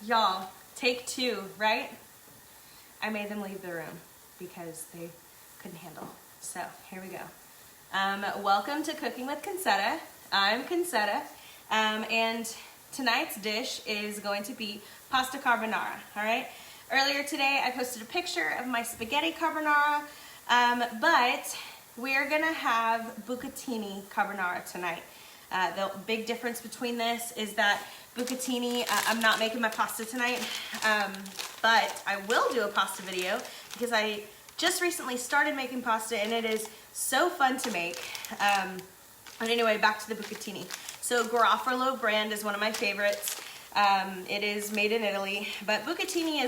Y'all, take two, right? I made them leave the room because they couldn't handle. So here we go. Welcome to Cooking with Concetta. I'm Concetta, and tonight's dish is going to be pasta carbonara, all right? Earlier today, I posted a picture of my spaghetti carbonara, but we're gonna have bucatini carbonara tonight. The big difference between this is that bucatini, I'm not making my pasta tonight, but I will do a pasta video because I just recently started making pasta and it is so fun to make. But anyway, back to the bucatini. So Garofalo brand is one of my favorites. It is made in Italy, but bucatini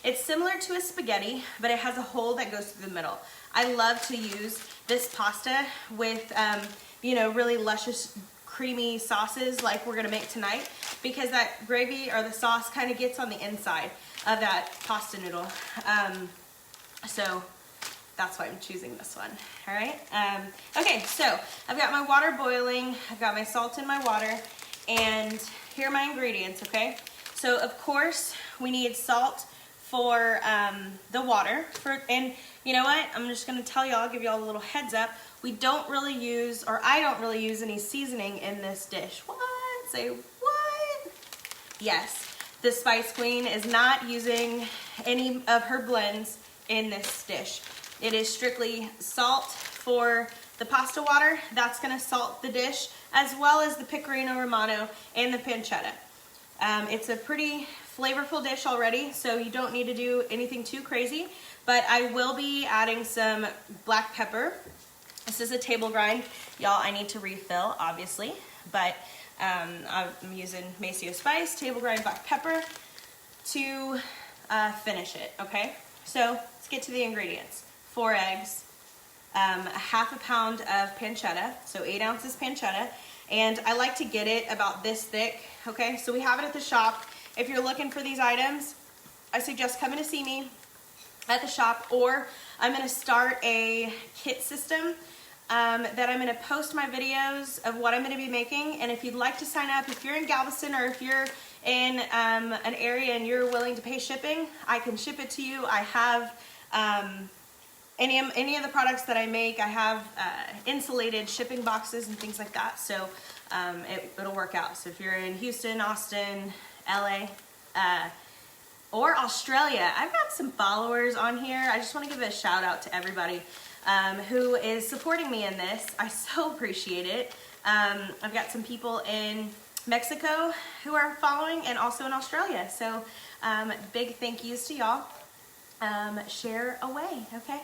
it's similar to a spaghetti, but it has a hole that goes through the middle. I love to use this pasta with, really luscious, creamy sauces like we're gonna make tonight, because that gravy or the sauce kind of gets on the inside of that pasta noodle. So that's why I'm choosing this one, all right? Okay, so I've got my water boiling, I've got my salt in my water, and here are my ingredients, okay? So of course, we need salt for the water, and you know what? I'm just gonna tell y'all, give y'all a little heads up. We don't really use, or I don't really use any seasoning in this dish. What? Say what? Yes, the Spice Queen is not using any of her blends in this dish. It is strictly salt for the pasta water. That's gonna salt the dish, as well as the pecorino romano and the pancetta. It's a pretty flavorful dish already, so you don't need to do anything too crazy, but I will be adding some black pepper. This is a table grind. Y'all, I need to refill, obviously, but I'm using Maceo Spice, table grind black pepper to finish it, okay? So let's get to the ingredients. 4 eggs, a half a pound of pancetta, so 8 ounces pancetta, and I like to get it about this thick, okay? So we have it at the shop. If you're looking for these items, I suggest coming to see me at the shop, or I'm gonna start a kit system that I'm gonna post my videos of what I'm gonna be making, and if you'd like to sign up, if you're in Galveston or if you're in an area and you're willing to pay shipping, I can ship it to you. I have any of the products that I make, I have insulated shipping boxes and things like that, so it'll work out. So if you're in Houston, Austin, LA, or Australia, I've got some followers on here. I just want to give a shout out to everybody who is supporting me in this. I so appreciate it. I've got some people in Mexico who are following, and also in Australia, so big thank yous to y'all. Share away, okay?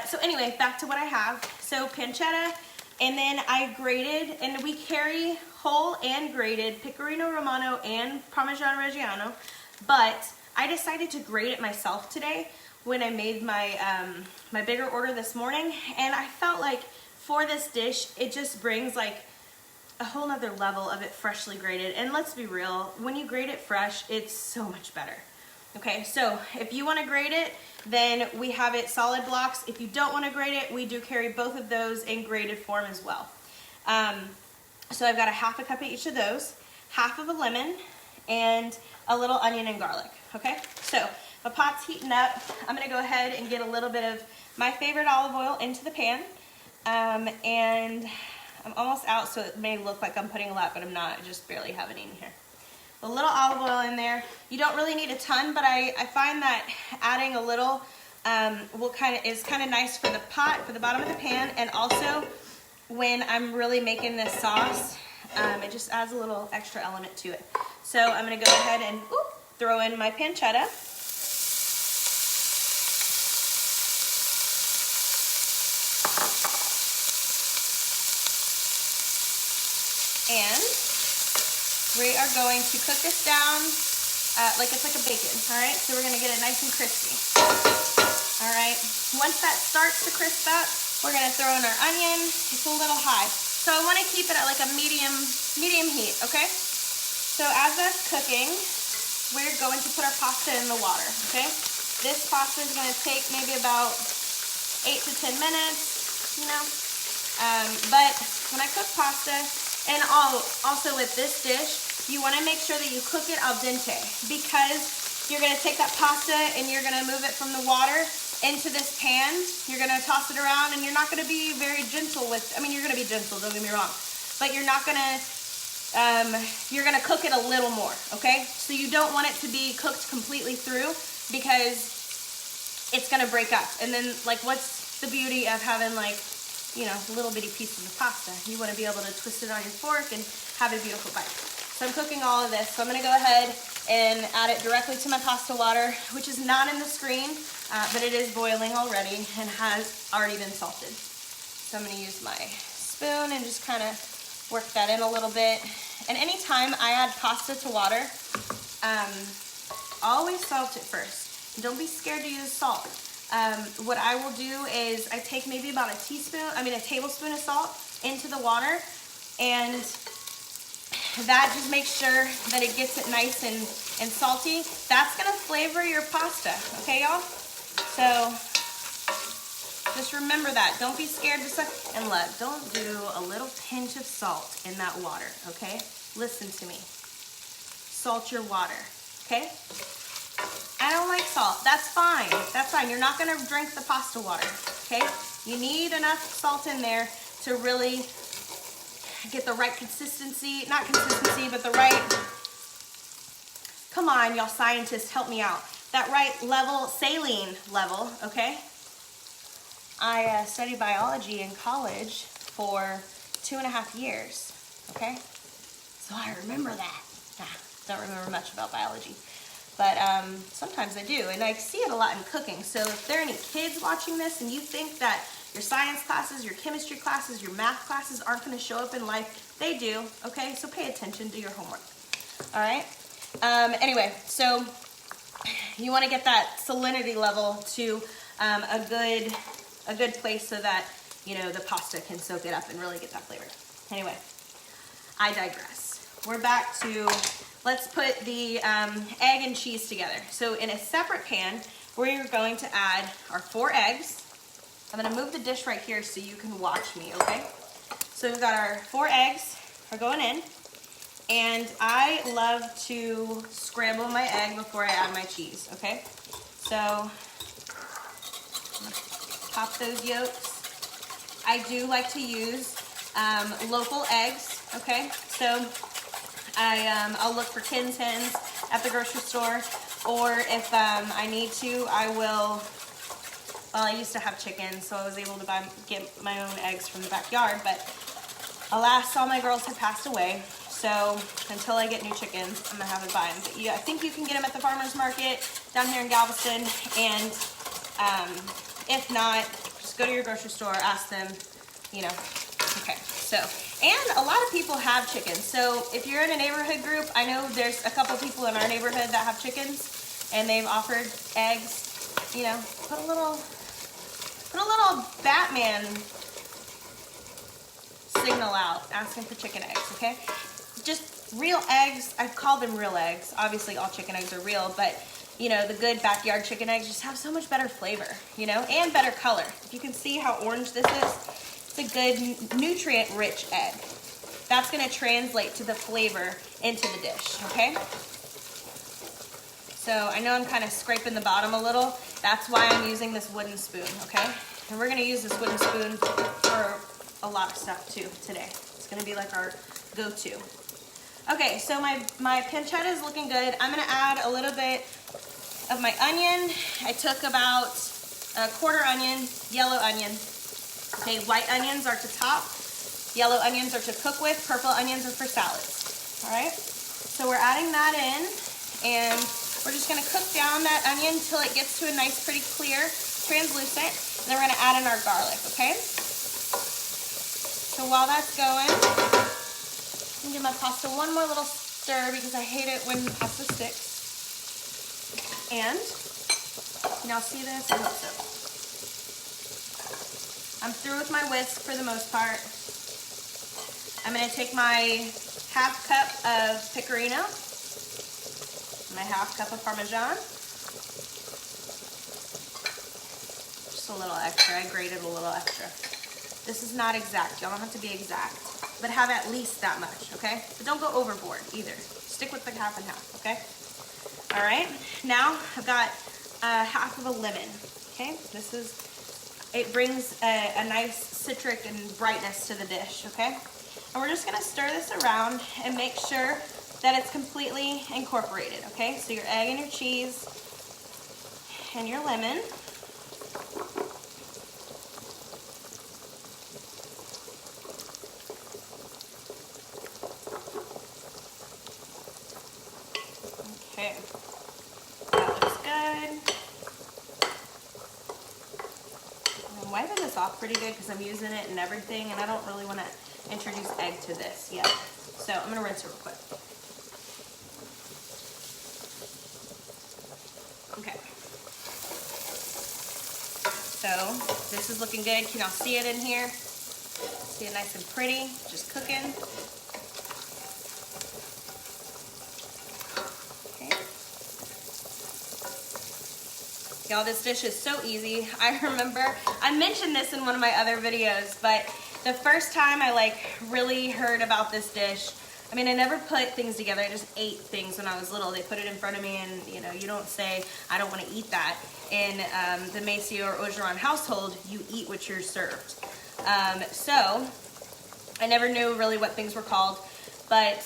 So anyway, back to what I have. So pancetta, and then I grated, and we carry whole and grated pecorino romano and parmesan reggiano, but I decided to grate it myself today when I made my my bigger order this morning, and I felt like for this dish, it just brings like a whole nother level of it freshly grated. And let's be real, when you grate it fresh, it's so much better. Okay, so if you want to grate it, then we have it solid blocks. If you don't want to grate it, we do carry both of those in grated form as well. So I've got a half a cup of each of those, half of a lemon, and a little onion and garlic, okay? So my pot's heating up. I'm gonna go ahead and get a little bit of my favorite olive oil into the pan. And I'm almost out, so it may look like I'm putting a lot, but I'm not. I just barely have any in here. A little olive oil in there. You don't really need a ton, but I find that adding a little is kind of nice for the pot, for the bottom of the pan, and also when I'm really making this sauce, it just adds a little extra element to it. So I'm gonna go ahead and throw in my pancetta. And we are going to cook this down like it's like a bacon, all right? So we're gonna get it nice and crispy. All right, once that starts to crisp up, we're gonna throw in our onion. It's a little high. So I wanna keep it at like a medium heat, okay? So as that's cooking, we're going to put our pasta in the water, okay? This pasta is gonna take maybe about 8 to 10 minutes, you know? But when I cook pasta, And also with this dish, you wanna make sure that you cook it al dente, because you're gonna take that pasta and you're gonna move it from the water into this pan. You're gonna toss it around, and you're not gonna be very gentle with, I mean, you're gonna be gentle, don't get me wrong, but you're not gonna, you're gonna cook it a little more, okay? So you don't want it to be cooked completely through, because it's gonna break up. And then, like, what's the beauty of having, like, you know, little bitty pieces of pasta? You wanna be able to twist it on your fork and have a beautiful bite. So I'm cooking all of this. So I'm gonna go ahead and add it directly to my pasta water, which is not in the screen, but it is boiling already and has already been salted. So I'm gonna use my spoon and just kind of work that in a little bit. And anytime I add pasta to water, always salt it first. Don't be scared to use salt. What I will do is I take maybe about a tablespoon of salt into the water, and that just makes sure that it gets it nice and salty. That's gonna flavor your pasta, okay, y'all? So just remember that. Don't be scared to suck. And look, don't do a little pinch of salt in that water, okay? Listen to me. Salt your water, okay? I don't like salt. That's fine. That's fine. You're not gonna drink the pasta water, okay? You need enough salt in there to really get the right consistency, not consistency, but the right, come on, y'all scientists, help me out. That right level, saline level, okay? I studied biology in college for 2.5 years, okay? So I remember that. Don't remember much about biology, but sometimes I do, and I see it a lot in cooking. So if there are any kids watching this and you think that your science classes, your chemistry classes, your math classes aren't gonna show up in life, they do, okay? So pay attention, do your homework, all right? Anyway, so you wanna get that salinity level to a good place so that, you know, the pasta can soak it up and really get that flavor. Anyway, I digress. We're back to, let's put the egg and cheese together. So in a separate pan, we're going to add our 4 eggs. I'm gonna move the dish right here so you can watch me, okay? So we've got our 4 eggs are going in, and I love to scramble my egg before I add my cheese, okay? So pop those yolks. I do like to use local eggs, okay? So I'll look for Kin's hens at the grocery store, or if I need to, I will. Well, I used to have chickens, so I was able to get my own eggs from the backyard, but alas, all my girls have passed away, so until I get new chickens, I'm gonna have to buy them. But yeah, I think you can get them at the farmer's market down here in Galveston, and if not, just go to your grocery store, ask them, you know. Okay, so, and a lot of people have chickens, so if you're in a neighborhood group, I know there's a couple people in our neighborhood that have chickens, and they've offered eggs, you know, put a little Batman signal out, asking for chicken eggs, okay? Just real eggs, I call them real eggs. Obviously all chicken eggs are real, but you know, the good backyard chicken eggs just have so much better flavor, you know, and better color. If you can see how orange this is, it's a good nutrient-rich egg. That's gonna translate to the flavor into the dish, okay? So I know I'm kind of scraping the bottom a little. That's why I'm using this wooden spoon, okay? And we're gonna use this wooden spoon for a lot of stuff too today. It's gonna be like our go-to. Okay, so my pancetta is looking good. I'm gonna add a little bit of my onion. I took about a quarter onion, yellow onion. Okay, white onions are to top, yellow onions are to cook with, purple onions are for salads. All right, so we're adding that in, and we're just gonna cook down that onion until it gets to a nice, pretty clear, translucent, and then we're gonna add in our garlic, okay? So while that's going, I'm gonna give my pasta one more little stir because I hate it when pasta sticks. And, can y'all see this? I hope so. I'm through with my whisk for the most part. I'm gonna take my half cup of pecorino, my half cup of Parmesan, just a little extra. I grated a little extra. This is not exact. Y'all don't have to be exact. but have at least that much, okay? But don't go overboard either. Stick with the half and half, okay? All right, now I've got half of a lemon, okay? It brings a nice citric and brightness to the dish, okay? And we're just gonna stir this around and make sure that it's completely incorporated, okay? So your egg and your cheese and your lemon. Okay, that looks good. I'm wiping this off pretty good because I'm using it and everything, and I don't really want to introduce egg to this yet. So I'm going to rinse it real quick. Okay. So this is looking good. Can y'all see it in here? See it nice and pretty, just cooking. Y'all, this dish is so easy. I remember, I mentioned this in one of my other videos, but the first time I really heard about this dish, I mean, I never put things together. I just ate things when I was little. They put it in front of me and, you know, you don't say, I don't want to eat that. In the Macy or Ogeron household, you eat what you're served. So I never knew really what things were called, but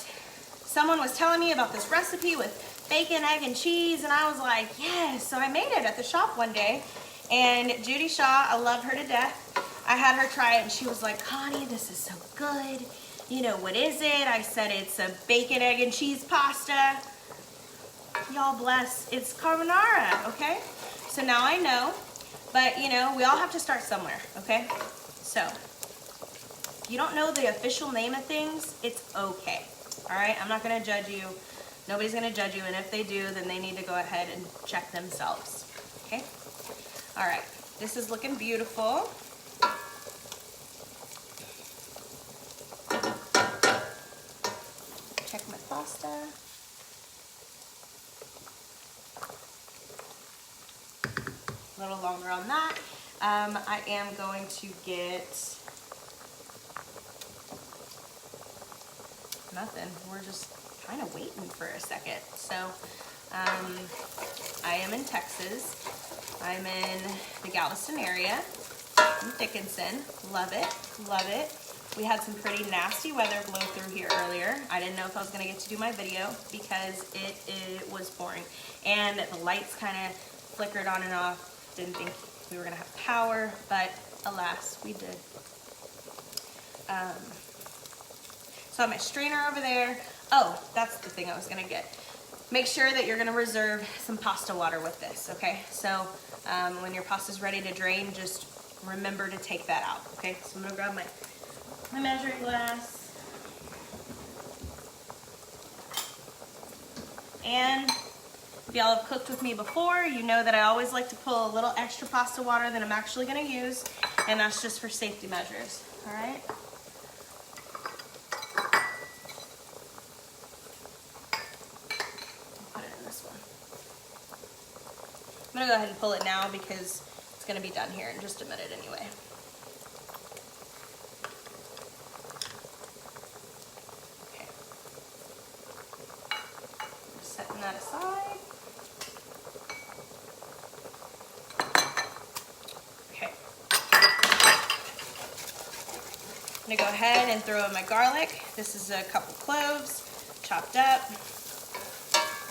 someone was telling me about this recipe with bacon, egg, and cheese, and I was like, yes. So I made it at the shop one day, and Judy Shaw, I love her to death. I had her try it, and she was like, Connie, this is so good. You know, what is it? I said, it's a bacon, egg, and cheese pasta. Y'all bless, it's carbonara, okay? So now I know, but you know, we all have to start somewhere, okay? So, if you don't know the official name of things, it's okay, all right? I'm not gonna judge you. Nobody's gonna judge you, and if they do, then they need to go ahead and check themselves, okay? All right, this is looking beautiful. Check my pasta. A little longer on that. I am going to get nothing. We're just kind of waiting for a second. So I am in Texas. I'm in the Galveston area, in Dickinson. Love it, love it. We had some pretty nasty weather blow through here earlier. I didn't know if I was gonna get to do my video because it was pouring. And the lights kind of flickered on and off. Didn't think we were gonna have power, but alas, we did. So I have my strainer over there. Oh, that's the thing I was gonna get. Make sure that you're gonna reserve some pasta water with this, okay? So when your pasta's ready to drain, just remember to take that out, okay? So I'm gonna grab my measuring glass. And if y'all have cooked with me before, you know that I always like to pull a little extra pasta water than I'm actually gonna use, and that's just for safety measures, all right? Put it in this one. I'm gonna go ahead and pull it now because it's gonna be done here in just a minute anyway. Okay. Just setting that aside. I'm gonna go ahead and throw in my garlic. This is a couple cloves chopped up,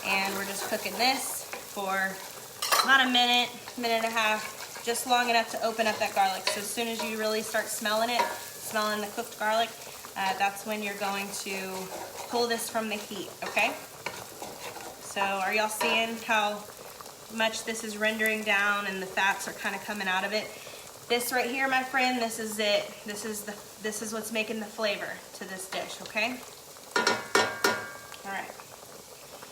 and we're just cooking this for about a minute, minute and a half, just long enough to open up that garlic. So as soon as you really start smelling it, smelling the cooked garlic, that's when you're going to pull this from the heat, okay? So are y'all seeing how much this is rendering down and the fats are kind of coming out of it? This right here, my friend, this is it. This is what's making the flavor to this dish, okay? All right.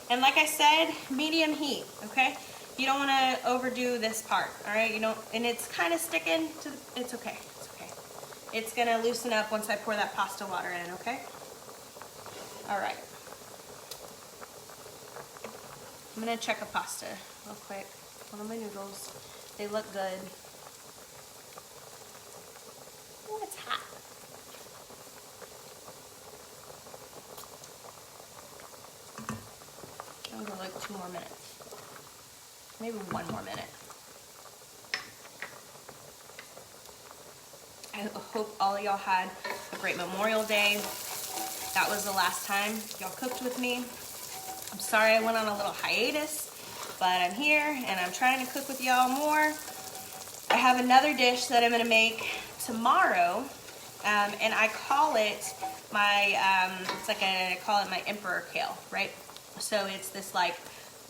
And like I said, medium heat, okay? You don't want to overdo this part, all right? You don't, and it's kind of sticking to, it's okay, it's okay. It's gonna loosen up once I pour that pasta water in, okay? All right. I'm gonna check a pasta real quick. One of my noodles, they look good. Oh, it's hot. 2 more minutes. Maybe 1 more minute. I hope all of y'all had a great Memorial Day. That was the last time y'all cooked with me. I'm sorry I went on a little hiatus, but I'm here and I'm trying to cook with y'all more. I have another dish that I'm gonna make tomorrow, and I call it my, I call it my emperor kale, right? So it's this like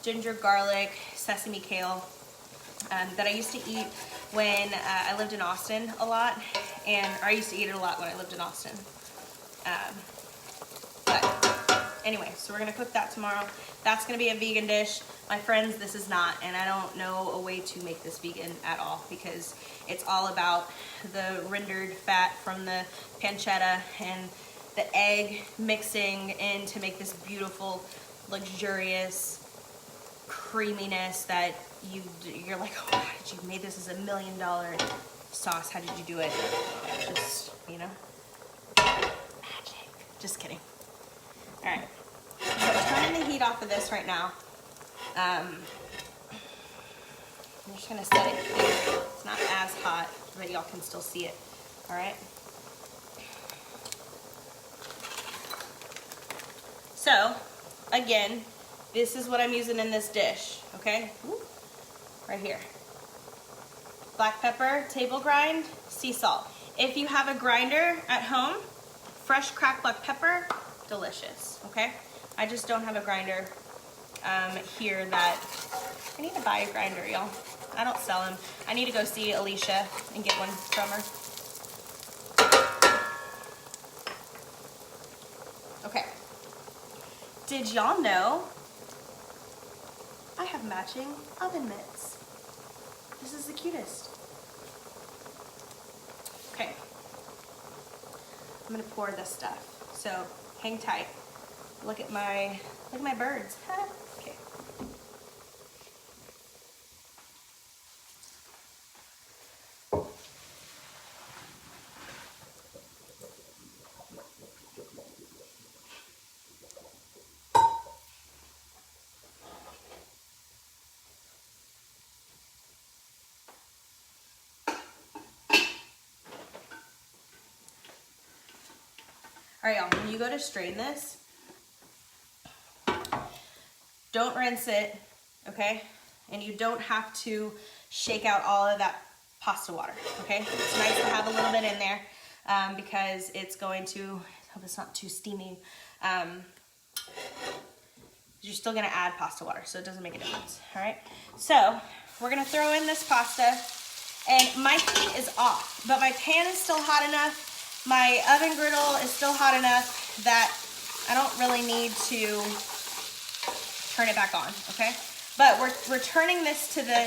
ginger, garlic, sesame kale that I used to eat when I lived in Austin a lot, or I used to eat it a lot when I lived in Austin. But anyway, so we're gonna cook that tomorrow. That's gonna be a vegan dish. My friends, this is not, and I don't know a way to make this vegan at all because it's all about the rendered fat from the pancetta and the egg mixing in to make this beautiful, luxurious creaminess that you're like, oh, how did you make this as $1 million sauce? How did you do it? Just, you know, magic. Just kidding. All right, so I'm turning the heat off of this right now. I'm just gonna set it here. It's not as hot, but y'all can still see it. All right. So, again, this is what I'm using in this dish, okay? Right here. Black pepper, table grind, sea salt. If you have a grinder at home, fresh cracked black pepper, delicious, okay? I just don't have a grinder here that, I need to buy a grinder, y'all. I don't sell them. I need to go see Alicia and get one from her. Okay. Did y'all know I have matching oven mitts? This is the cutest. Okay. I'm gonna pour this stuff. So hang tight. Look at my birds. Okay. All right, y'all, when you go to strain this, don't rinse it, okay? And you don't have to shake out all of that pasta water, okay? It's nice to have a little bit in there because it's going to, I hope it's not too steamy. You're still gonna add pasta water, so it doesn't make a difference, all right? So, we're gonna throw in this pasta, and my heat is off, but my pan is still hot enough. My oven griddle is still hot enough that I don't really need to turn it back on, okay? But we're turning this to the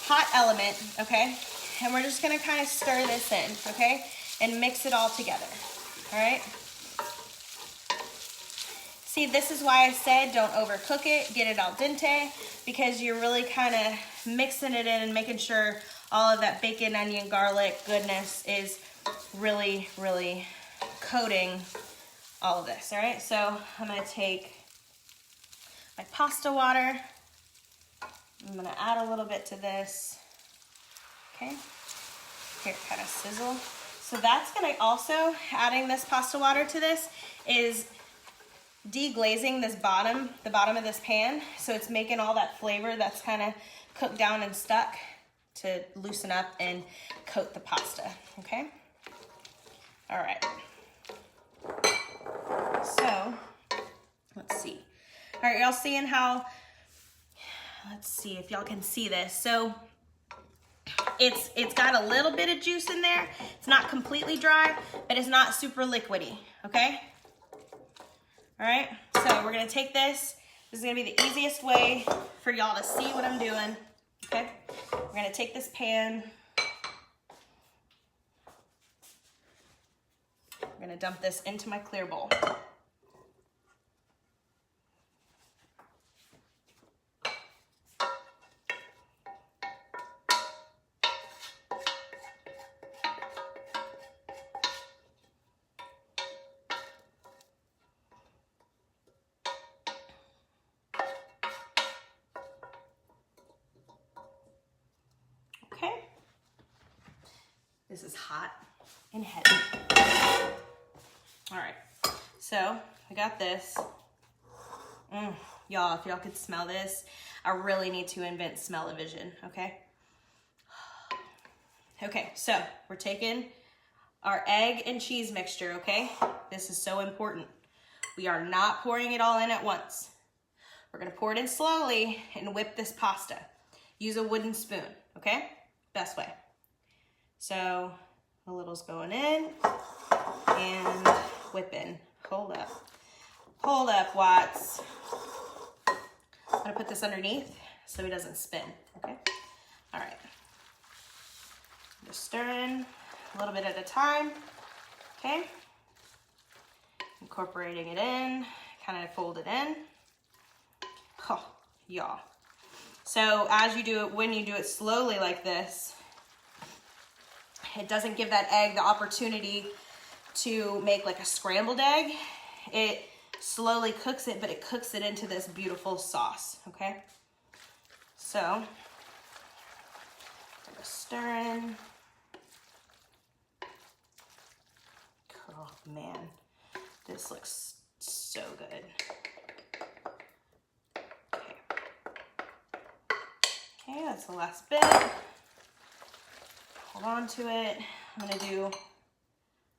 hot element, okay? And we're just gonna kind of stir this in, okay? And mix it all together, all right? See, this is why I said don't overcook it, get it al dente, because you're really kind of mixing it in and making sure all of that bacon, onion, garlic goodness is really, really coating all of this, all right? So I'm gonna take my pasta water. I'm gonna add a little bit to this, okay? Here, kind of sizzle. So that's gonna also, adding this pasta water to this is deglazing this the bottom of this pan. So it's making all that flavor that's kind of cooked down and stuck to loosen up and coat the pasta, okay? All right. So, let's see. All right, y'all seeing how, let's see if y'all can see this. So, it's got a little bit of juice in there. It's not completely dry, but it's not super liquidy, okay? All right, so we're gonna take this. This is gonna be the easiest way for y'all to see what I'm doing, okay? We're gonna take this pan. I'm gonna dump this into my clear bowl. This is hot and heavy. All right, so I got this. Y'all, if y'all could smell this, I really need to invent smell-o-vision, okay? Okay, so we're taking our egg and cheese mixture, okay? This is so important. We are not pouring it all in at once. We're gonna pour it in slowly and whip this pasta. Use a wooden spoon, okay? Best way. So a little's going in and whipping. Hold up, Watts. I'm gonna put this underneath so he doesn't spin, okay? All right. Just stirring a little bit at a time, okay? Incorporating it in, kind of fold it in. Oh, y'all. So as you do it, when you do it slowly like this, it doesn't give that egg the opportunity to make like a scrambled egg. It slowly cooks it, but it cooks it into this beautiful sauce, okay? So, just stirring. Oh man, this looks so good. Okay, that's the last bit. Hold on to it. I'm gonna do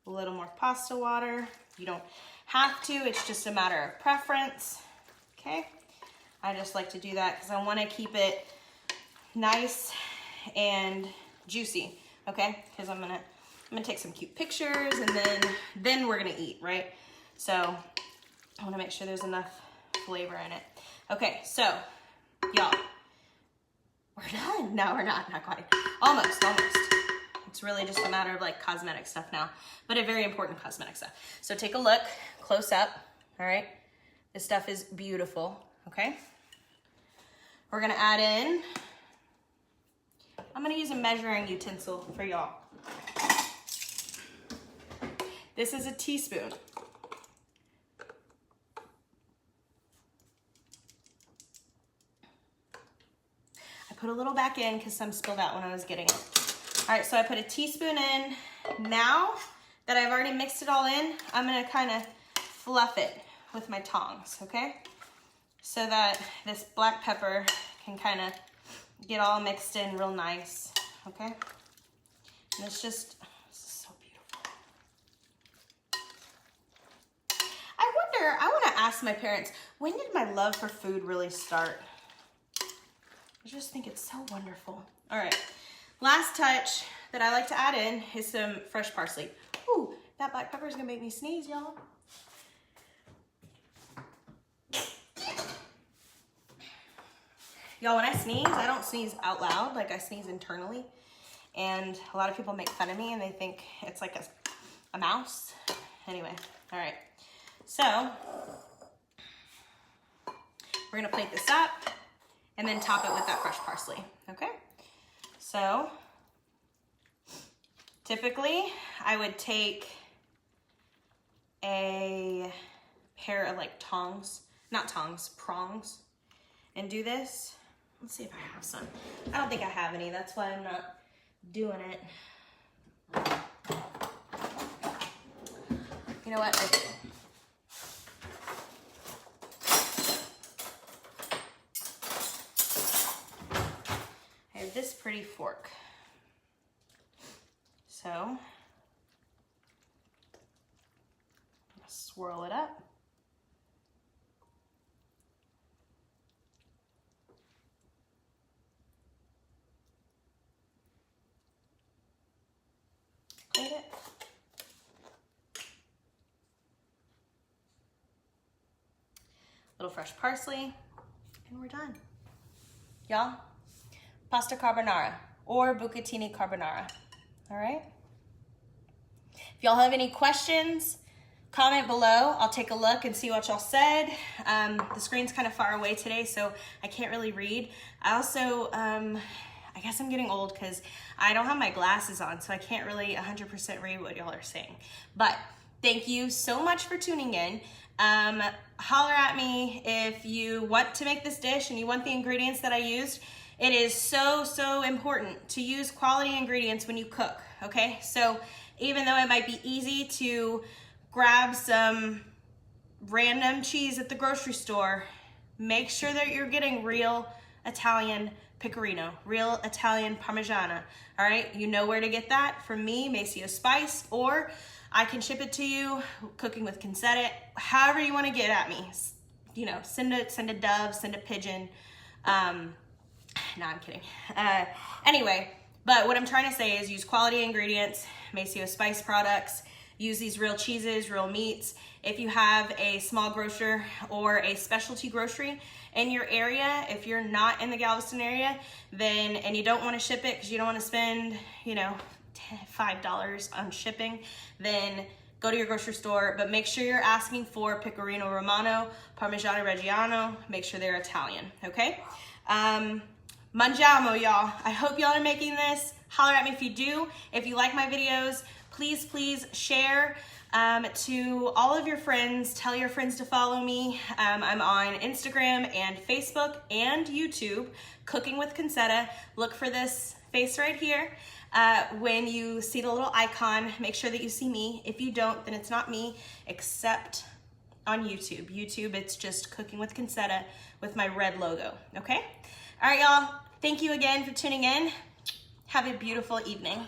a little more pasta water. You don't have to, it's just a matter of preference, okay? I just like to do that because I wanna keep it nice and juicy, okay? Because I'm gonna take some cute pictures and then we're gonna eat, right? So I wanna make sure there's enough flavor in it. Okay, so y'all, we're done. No, we're not quite. Almost. It's really just a matter of like cosmetic stuff now, but a very important cosmetic stuff. So take a look, close up, all right? This stuff is beautiful, okay? We're gonna add in, I'm gonna use a measuring utensil for y'all. This is a teaspoon. I put a little back in because some spilled out when I was getting it. All right, so I put a teaspoon in. Now that I've already mixed it all in, I'm gonna kind of fluff it with my tongs, okay? So that this black pepper can kind of get all mixed in real nice, okay? And it's just, this is so beautiful. I wanna ask my parents, when did my love for food really start? I just think it's so wonderful. All right. Last touch that I like to add in is some fresh parsley. Ooh, that black pepper is gonna make me sneeze, y'all. Y'all, when I sneeze, I don't sneeze out loud, like I sneeze internally. And a lot of people make fun of me and they think it's like a mouse. Anyway, all right. So, we're gonna plate this up and then top it with that fresh parsley, okay? So, typically, I would take a pair of like prongs, and do this. Let's see if I have some. I don't think I have any, that's why I'm not doing it. You know what, I do. This pretty fork. So, I'm gonna swirl it up. Plate it. Little fresh parsley, and we're done. Y'all? Pasta carbonara or bucatini carbonara, all right? If y'all have any questions, comment below. I'll take a look and see what y'all said. The screen's kind of far away today, so I can't really read. I also, I guess I'm getting old because I don't have my glasses on, so I can't really 100% read what y'all are saying. But thank you so much for tuning in. Holler at me if you want to make this dish and you want the ingredients that I used. It is so, so important to use quality ingredients when you cook, okay? So even though it might be easy to grab some random cheese at the grocery store, make sure that you're getting real Italian pecorino, real Italian Parmigiana, all right? You know where to get that from me, Maceo Spice, or I can ship it to you, Cooking with Concetta, however you want to get at me. You know, send a dove, send a pigeon. No, I'm kidding. Anyway, but what I'm trying to say is use quality ingredients, Maceo Spice products, use these real cheeses, real meats. If you have a small grocer or a specialty grocery in your area, if you're not in the Galveston area, then, and you don't want to ship it because you don't want to spend, you know, $5 on shipping, then go to your grocery store, but make sure you're asking for Pecorino Romano, Parmigiano Reggiano, make sure they're Italian, okay? Mangiamo, y'all. I hope y'all are making this. Holler at me if you do. If you like my videos, please, please share to all of your friends. Tell your friends to follow me. I'm on Instagram and Facebook and YouTube, Cooking with Concetta. Look for this face right here. When you see the little icon, make sure that you see me. If you don't, then it's not me, except on YouTube. YouTube, it's just Cooking with Concetta with my red logo, okay? All right, y'all. Thank you again for tuning in. Have a beautiful evening.